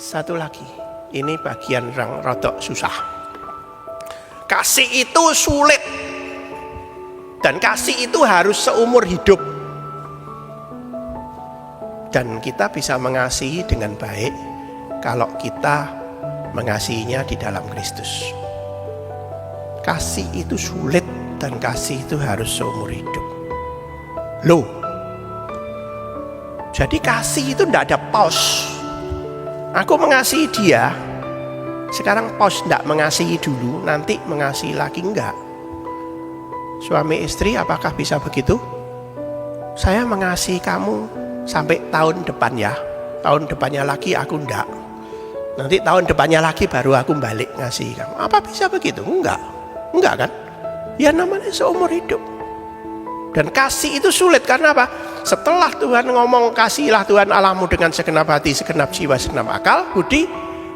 Satu lagi, ini bagian yang rodok susah. Kasih itu sulit, dan kasih itu harus seumur hidup. Dan kita bisa mengasihi dengan baik kalau kita mengasihinya di dalam Kristus. Kasih itu sulit, dan kasih itu harus seumur hidup. Loh, jadi kasih itu tidak ada pause. Aku mengasihi dia, sekarang pause, tidak mengasihi dulu, nanti mengasihi lagi, enggak. Suami istri apakah bisa begitu? Saya mengasihi kamu sampai tahun depan ya, tahun depannya lagi aku enggak, nanti tahun depannya lagi baru aku balik ngasihi kamu. Apa bisa begitu? Enggak kan? Ya namanya seumur hidup. Dan kasih itu sulit karena apa? Setelah Tuhan ngomong kasihilah Tuhan Allahmu dengan segenap hati, segenap jiwa, segenap akal, budi,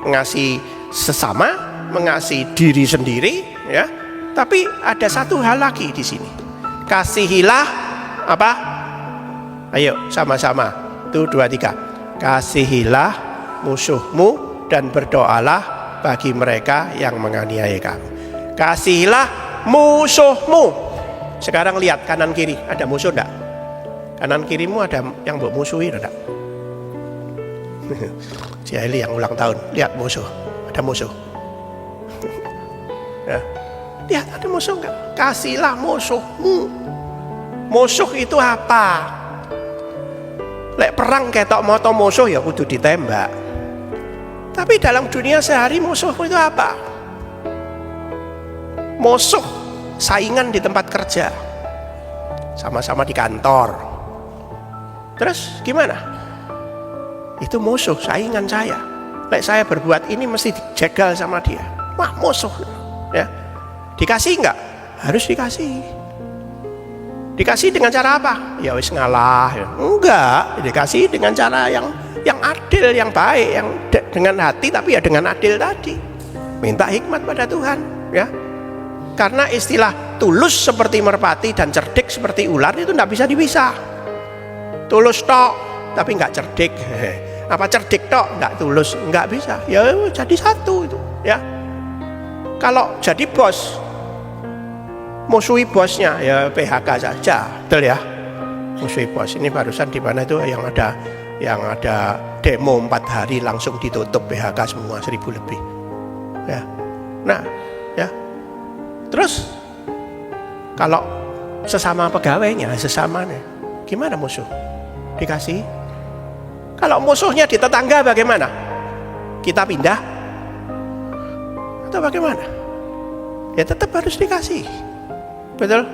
mengasihi sesama, mengasihi diri sendiri, ya. Tapi ada satu hal lagi di sini. Kasihilah apa? Ayo sama-sama. 1, 2, 3. Kasihilah musuhmu dan berdoalah bagi mereka yang menganiaya kamu. Kasihilah musuhmu. Sekarang lihat kanan kiri, ada musuh enggak? Kanan kirimu ada yang mbok musuhi enggak? Si Eli yang ulang tahun, lihat musuh, ada musuh. Ya. Lihat ada musuh enggak? Kasihlah musuhmu. Musuh itu apa? Lek perang ketok moto musuh ya kudu ditembak. Tapi dalam dunia sehari musuh itu apa? Musuh saingan di tempat kerja, sama-sama di kantor. Terus gimana? Itu musuh, saingan saya. Lek saya berbuat ini mesti dijegal sama dia. Wah, musuh. Ya. Dikasih enggak? Harus dikasih. Dikasih dengan cara apa? Ya wis ngalah. Ya. Enggak, dikasih dengan cara yang adil, yang baik, yang dengan hati tapi ya dengan adil tadi. Minta hikmat pada Tuhan, ya. Karena istilah tulus seperti merpati dan cerdik seperti ular itu tidak bisa dipisah. Tulus tok tapi nggak cerdik. Apa cerdik tok nggak tulus, nggak bisa. Ya jadi satu itu, ya. Kalau jadi bos, musuhi bosnya ya PHK saja, betul ya. Musuhi bos. Ini barusan di mana itu yang ada demo 4 hari langsung ditutup PHK semua 1000 lebih. Ya. Nah, ya. Terus kalau sesama pegawainya, sesamanya, gimana musuh? Dikasih. Kalau musuhnya di tetangga bagaimana? Kita pindah atau bagaimana? Ya tetap harus dikasih. Betul?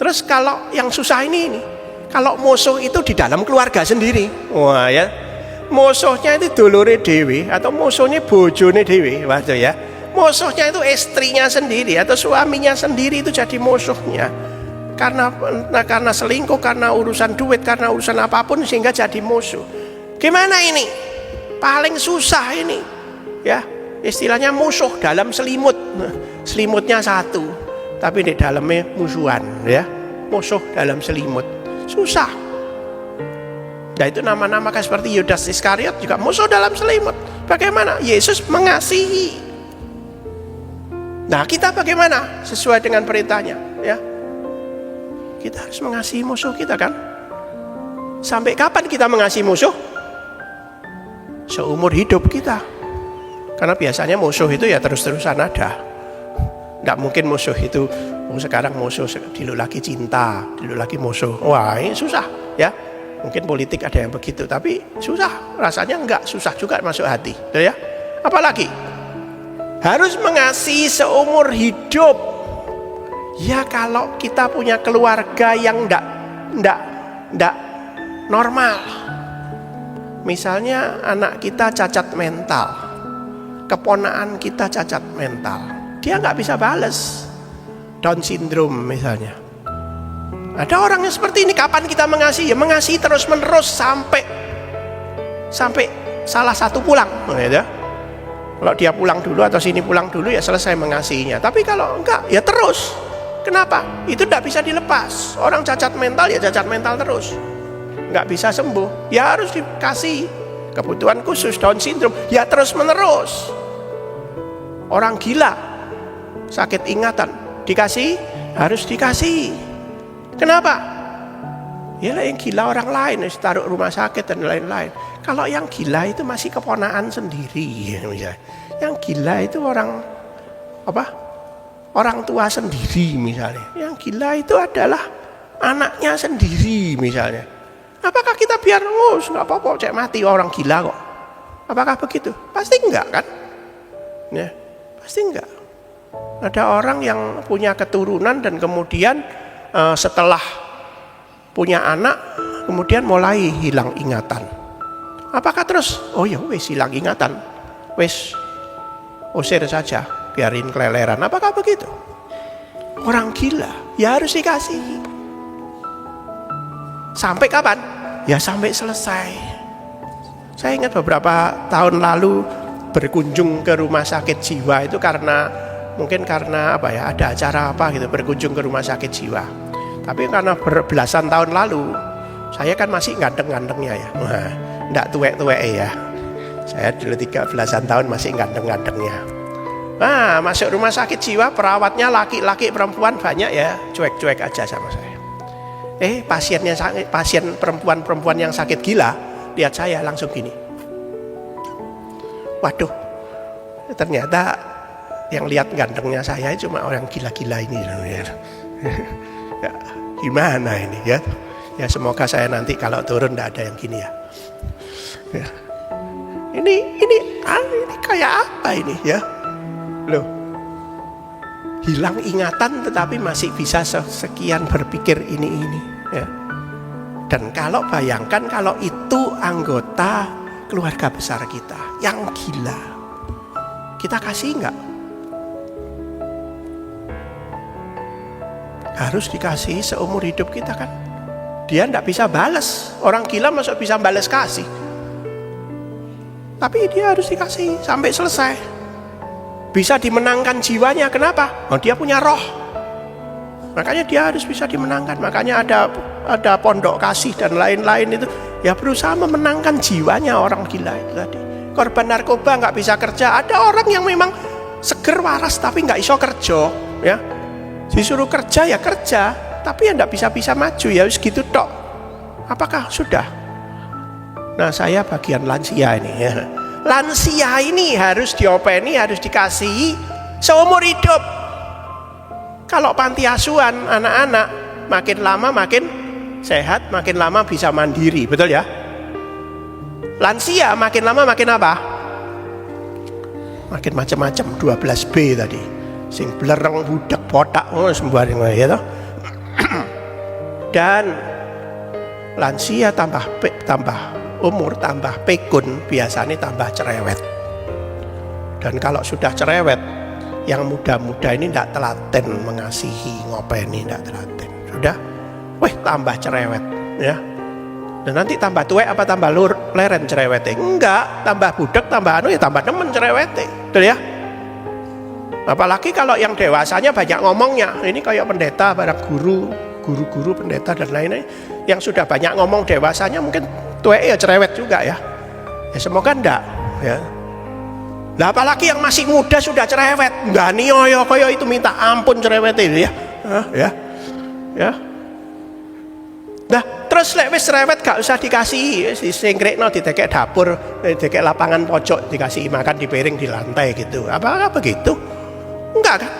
Terus kalau yang susah ini, kalau musuh itu di dalam keluarga sendiri, wah ya, musuhnya itu dulure dewe atau musuhnya bojone dewe, waduh ya. Musuhnya itu istrinya sendiri atau suaminya sendiri itu jadi musuhnya. Karena selingkuh, karena urusan duit, karena urusan apapun sehingga jadi musuh. Gimana ini? Paling susah ini. Ya, istilahnya musuh dalam selimut. Selimutnya satu, tapi di dalamnya musuhan, ya. Musuh dalam selimut. Susah. Nah, itu nama-nama kayak seperti Yudas Iskariot juga musuh dalam selimut. Bagaimana? Yesus mengasihi. Nah, kita bagaimana? Sesuai dengan perintahnya, ya. Kita harus mengasihi musuh kita kan? Sampai kapan kita mengasihi musuh? Seumur hidup kita. Karena biasanya musuh itu ya terus-terusan ada. Nggak mungkin musuh itu sekarang musuh, dulu lagi cinta, dulu lagi musuh. Wah, ini susah, ya. Mungkin politik ada yang begitu, tapi susah. Rasanya enggak, susah juga masuk hati, ya. Apalagi harus mengasihi seumur hidup. Ya kalau kita punya keluarga yang enggak normal. Misalnya anak kita cacat mental, keponakan kita cacat mental, dia nggak bisa bales. Down syndrome misalnya. Ada orang yang seperti ini. Kapan kita mengasihi? Ya mengasihi terus menerus sampai salah satu pulang, ya. Kalau dia pulang dulu atau sini pulang dulu ya selesai mengasihinya. Tapi kalau enggak ya terus. Kenapa? Itu tidak bisa dilepas. Orang cacat mental ya cacat mental terus. Enggak bisa sembuh. Ya harus dikasih. kebutuhan khusus, Down syndrome, ya terus menerus. Orang gila, sakit ingatan, dikasih, harus dikasih. Kenapa? Ya yang gila orang lain, taruh rumah sakit dan lain-lain. Kalau yang gila itu masih keponakan sendiri, misalnya. Yang gila itu orang orang tua sendiri misalnya. Yang gila itu adalah anaknya sendiri misalnya. Apakah kita biar nggak apa-apa cek mati orang gila kok? Apakah begitu? Pasti enggak kan? Ya, pasti enggak. Ada orang yang punya keturunan dan kemudian setelah punya anak kemudian mulai hilang ingatan. Apakah terus ya wes hilang ingatan, wes usir saja, biarin keleleran? Apakah begitu? Orang gila ya harus dikasih. Sampai kapan? Ya sampai selesai. Saya ingat beberapa tahun lalu berkunjung ke rumah sakit jiwa itu mungkin karena ada acara gitu, berkunjung ke rumah sakit jiwa. Tapi karena berbelasan tahun lalu saya kan masih ganteng-gantengnya ya, enggak tuwek-tuwek ya. Saya dulu 13-an tahun masih ganteng-gantengnya. Masuk rumah sakit jiwa, perawatnya laki-laki perempuan banyak ya, cuek-cuek aja sama saya. Pasien perempuan yang sakit gila lihat saya langsung gini. Waduh, ternyata yang lihat gantengnya saya cuma orang gila-gila ini. Ya, gimana ini ya? Ya semoga saya nanti kalau turun tidak ada yang gini ya. Ini kayak apa ini ya? Loh, hilang ingatan tetapi masih bisa sekian berpikir ini ya. Dan bayangkan kalau itu anggota keluarga besar kita yang gila, kita kasih enggak? Harus dikasih seumur hidup kita kan. Dia enggak bisa balas. Orang gila masuk bisa balas kasih, tapi dia harus dikasih sampai selesai. Bisa dimenangkan jiwanya. Kenapa? Dia punya roh, makanya dia harus bisa dimenangkan. Makanya ada pondok kasih dan lain-lain itu ya, berusaha memenangkan jiwanya orang gila itu tadi. Korban narkoba nggak bisa kerja. Ada orang yang memang seger waras tapi nggak iso kerja ya, disuruh kerja ya kerja, tapi ya nggak bisa maju ya, wis gitu tok. Apakah sudah? Nah, saya bagian lansia ini ya. Lansia ini harus diopeni, harus dikasihi seumur hidup. Kalau panti asuhan anak-anak makin lama makin sehat, makin lama bisa mandiri, betul ya? Lansia makin lama makin apa? Makin macam-macam. 12B tadi, sing belereng budak botak sembarang ya toh. Dan lansia tambah umur tambah pekun, biasanya tambah cerewet. Dan kalau sudah cerewet, yang muda-muda ini tidak telaten mengasihi, ngopeni, tidak telaten. Sudah, tambah cerewet ya. Dan nanti tambah tuwek apa tambah leren cerewetnya? Enggak, tambah budak, tambah ya tambah nemen cerewetnya. Betul ya? Apalagi kalau yang dewasanya banyak ngomongnya. Ini kayak pendeta, para guru-guru pendeta dan lain-lain yang sudah banyak ngomong dewasanya, mungkin tuwek ya cerewet juga ya. Ya semoga enggak ya. Nah, apalagi yang masih muda sudah cerewet, enggak koyo itu minta ampun cerewet itu ya. Ya. Nah, terus lek wis cerewet gak usah dikasih, disingkrekno didekek dapur, didekek lapangan pojok, dikasih makan di piring di lantai gitu. Apakah begitu? Enggak kan?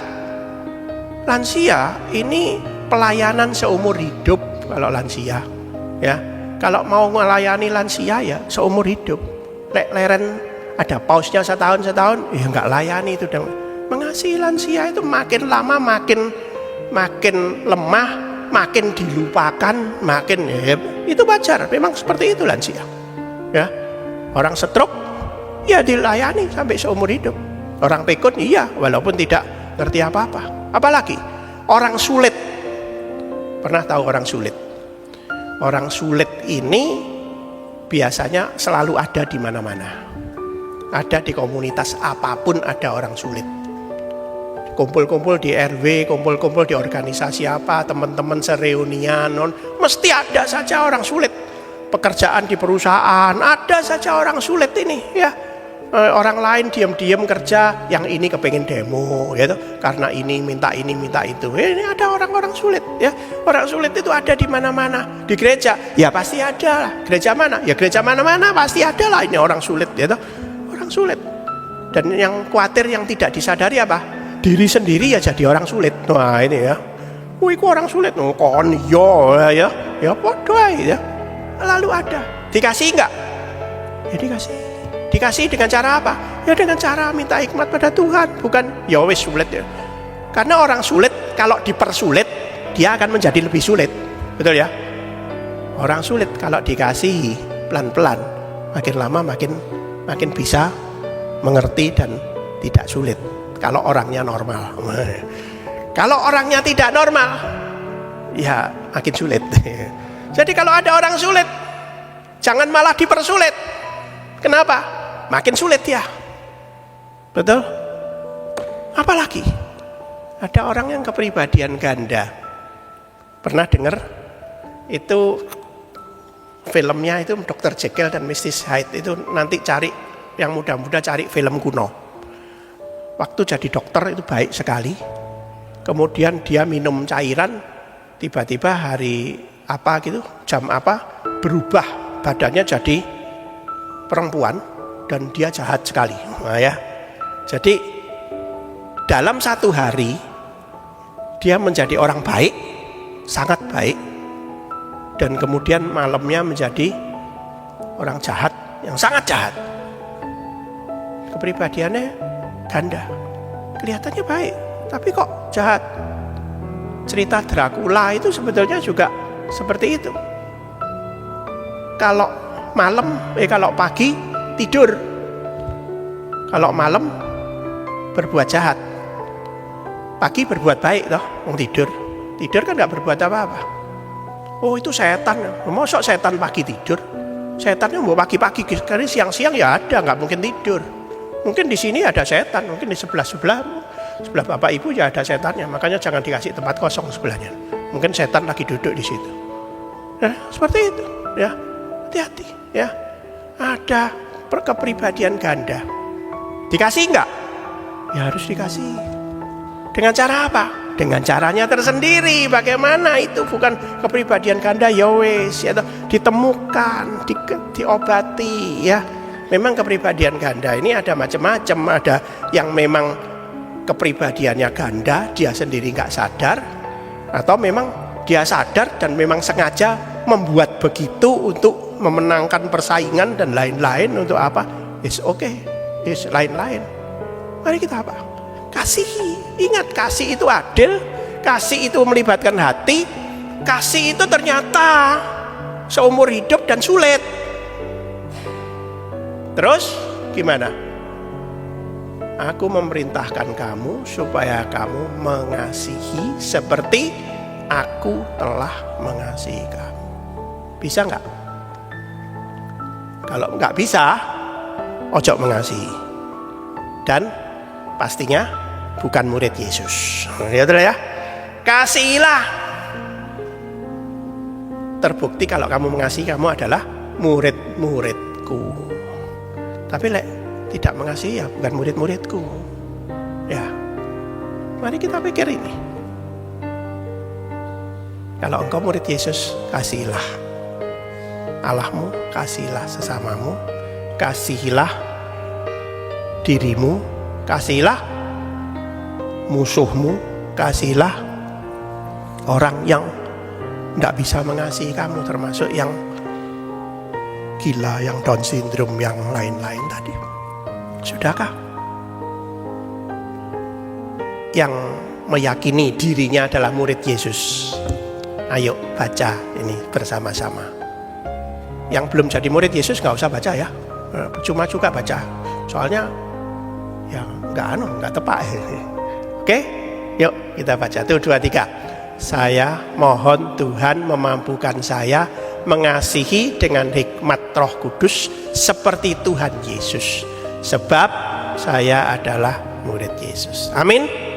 Lansia ini pelayanan seumur hidup kalau lansia ya. Kalau mau melayani lansia ya seumur hidup. Leren ada pausnya setahun ya nggak layani itu dong. Mengasihi lansia itu makin lama makin lemah, makin dilupakan, makin itu wajar. Memang seperti itu lansia ya. Orang stroke ya dilayani sampai seumur hidup. Orang pikun iya, walaupun tidak ngerti apa-apa. Apalagi orang sulit. Pernah tahu orang sulit? Orang sulit ini biasanya selalu ada di mana-mana. Ada di komunitas apapun ada orang sulit. Kumpul-kumpul di RW, kumpul-kumpul di organisasi apa, teman-teman sereunian, mesti ada saja orang sulit. pekerjaan di perusahaan, ada saja orang sulit ini ya. Orang lain diam-diam kerja, yang ini kepengen demo ya, karena ini minta itu. Ini ada orang-orang sulit ya. Orang sulit itu ada di mana-mana. Di gereja ya pasti ada lah. Gereja mana? Ya gereja mana-mana pasti ada lah ini orang sulit ya. Orang sulit. Dan yang khawatir yang tidak disadari apa? Diri sendiri ya jadi orang sulit. Wah ini ya. Wih kok orang sulit? Kon ya podo ya. Lalu ada. Dikasih enggak? Ya dikasih. Dikasih dengan cara apa? Ya dengan cara minta hikmat pada Tuhan. Bukan ya wis sulit ya. Karena orang sulit kalau dipersulit dia akan menjadi lebih sulit. Betul ya? Orang sulit kalau dikasih pelan-pelan makin lama makin bisa mengerti dan tidak sulit. Kalau orangnya normal. Kalau orangnya tidak normal ya makin sulit. Jadi kalau ada orang sulit jangan malah dipersulit. Kenapa? Makin sulit ya. Betul? Apalagi ada orang yang kepribadian ganda. Pernah dengar itu filmnya itu Dr. Jekyll dan Mrs. Hyde. Itu nanti cari, yang muda-muda cari film kuno. Waktu jadi dokter itu baik sekali. Kemudian dia minum cairan, tiba-tiba hari apa gitu, jam apa, berubah badannya jadi perempuan. Dan dia jahat sekali. Nah, ya. Jadi dalam satu hari dia menjadi orang baik, sangat baik, dan kemudian malamnya menjadi orang jahat yang sangat jahat. Kepribadiannya ganda, kelihatannya baik, tapi kok jahat. Cerita Dracula itu sebetulnya juga seperti itu. Kalau kalau pagi tidur, kalau malam berbuat jahat, pagi berbuat baik toh. Tidur kan nggak berbuat apa-apa. Oh itu setan. Mosok setan pagi tidur? Setannya mau pagi-pagi, karena siang-siang ya ada, nggak mungkin tidur. Mungkin di sini ada setan, mungkin di sebelah bapak ibu ya ada setannya. Makanya jangan dikasih tempat kosong sebelahnya. Mungkin setan lagi duduk di situ. Nah seperti itu ya, hati-hati ya. Ada kepribadian ganda. Dikasih enggak? Ya harus dikasih. Dengan cara apa? Dengan caranya tersendiri. Bagaimana itu bukan kepribadian ganda ya wes ya, ditemukan, diobati ya. Memang kepribadian ganda ini ada macam-macam. Ada yang memang kepribadiannya ganda, dia sendiri enggak sadar, atau memang dia sadar dan memang sengaja membuat begitu untuk memenangkan persaingan dan lain-lain. Untuk apa? It's okay, it's lain-lain. Mari kita apa? Kasihi. Ingat, kasih itu adil, kasih itu melibatkan hati, kasih itu ternyata seumur hidup dan sulit. Terus gimana? Aku memerintahkan kamu supaya kamu mengasihi seperti aku telah mengasihi kamu. Bisa enggak? Kalau nggak bisa, ojo mengasihi. Dan pastinya bukan murid Yesus. Ya, kasihilah. Terbukti kalau kamu mengasihi, kamu adalah murid-muridku. Tapi tidak mengasihi ya bukan murid-muridku. Ya, mari kita pikir ini. Kalau engkau murid Yesus, kasihilah Allahmu, kasihilah sesamamu, kasihilah dirimu, kasihilah musuhmu, kasihilah orang yang tidak bisa mengasihi kamu, termasuk yang gila, yang Down syndrome, yang lain-lain tadi. Sudahkah? Yang meyakini dirinya adalah murid Yesus, ayo baca ini bersama-sama. Yang belum jadi murid Yesus nggak usah baca ya, cuma juga baca, soalnya ya nggak tepat. Oke, yuk kita baca. 1, 2, 3. Saya mohon Tuhan memampukan saya mengasihi dengan hikmat Roh Kudus seperti Tuhan Yesus, sebab saya adalah murid Yesus. Amin.